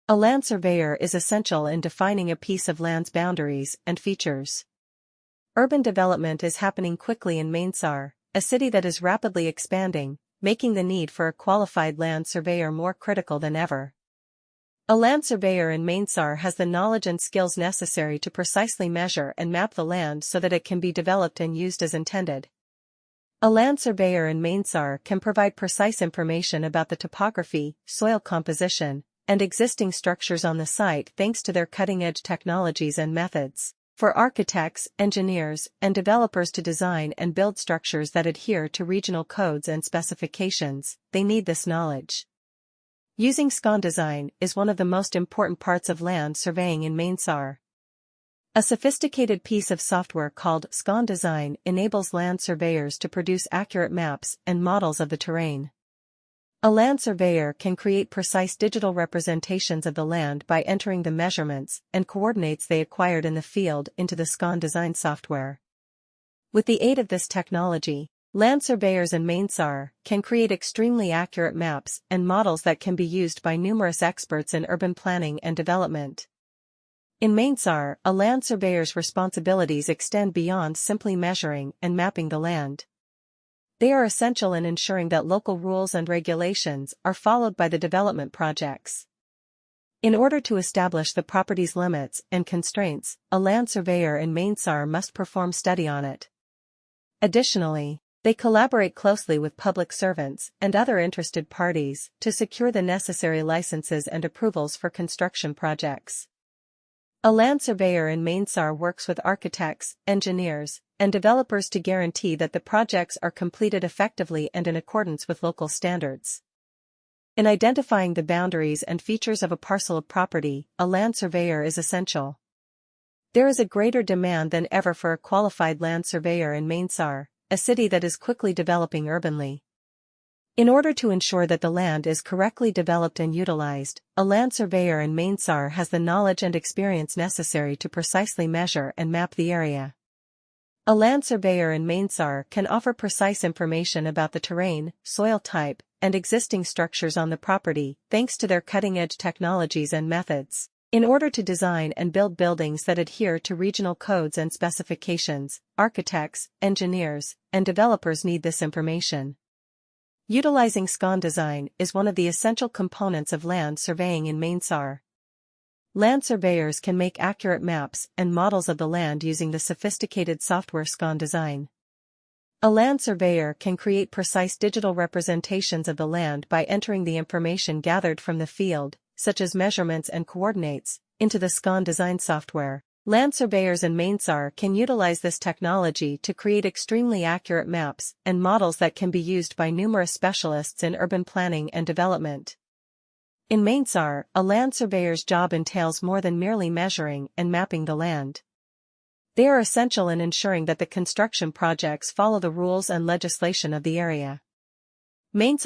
A land surveyor is essential in defining a piece of land's boundaries and features. Urban development is happening quickly in Manesar, a city that is rapidly expanding, making the need for a qualified land surveyor more critical than ever. A land surveyor in Manesar has the knowledge and skills necessary to precisely measure and map the land so that it can be developed and used as intended. A land surveyor in Manesar can provide precise information about the topography, soil composition, and existing structures on the site thanks to their cutting-edge technologies and methods. For architects, engineers, and developers to design and build structures that adhere to regional codes and specifications, they need this knowledge. Using Scon Design is one of the most important parts of land surveying in Manesar. A sophisticated piece of software called Scon Design enables land surveyors to produce accurate maps and models of the terrain. A land surveyor can create precise digital representations of the land by entering the measurements and coordinates they acquired in the field into the Scon Design software. With the aid of this technology, land surveyors in Manesar can create extremely accurate maps and models that can be used by numerous experts in urban planning and development. In Manesar, a land surveyor's responsibilities extend beyond simply measuring and mapping the land. They are essential in ensuring that local rules and regulations are followed by the development projects. In order to establish the property's limits and constraints, a land surveyor in Manesar must perform study on it. Additionally, they collaborate closely with public servants and other interested parties to secure the necessary licenses and approvals for construction projects. A land surveyor in Manesar works with architects, engineers, and developers to guarantee that the projects are completed effectively and in accordance with local standards. In identifying the boundaries and features of a parcel of property, a land surveyor is essential. There is a greater demand than ever for a qualified land surveyor in Manesar, a city that is quickly developing urbanly. In order to ensure that the land is correctly developed and utilized, a land surveyor in Manesar has the knowledge and experience necessary to precisely measure and map the area. A land surveyor in Manesar can offer precise information about the terrain, soil type, and existing structures on the property thanks to their cutting-edge technologies and methods. In order to design and build buildings that adhere to regional codes and specifications, architects, engineers, and developers need this information. Utilizing Scon Design is one of the essential components of land surveying in Manesar. Land surveyors can make accurate maps and models of the land using the sophisticated software Scon Design. A land surveyor can create precise digital representations of the land by entering the information gathered from the field, such as measurements and coordinates, into the Scon Design software. Land surveyors in Manesar can utilize this technology to create extremely accurate maps and models that can be used by numerous specialists in urban planning and development. In Manesar, a land surveyor's job entails more than merely measuring and mapping the land. They are essential in ensuring that the construction projects follow the rules and legislation of the area. Manesar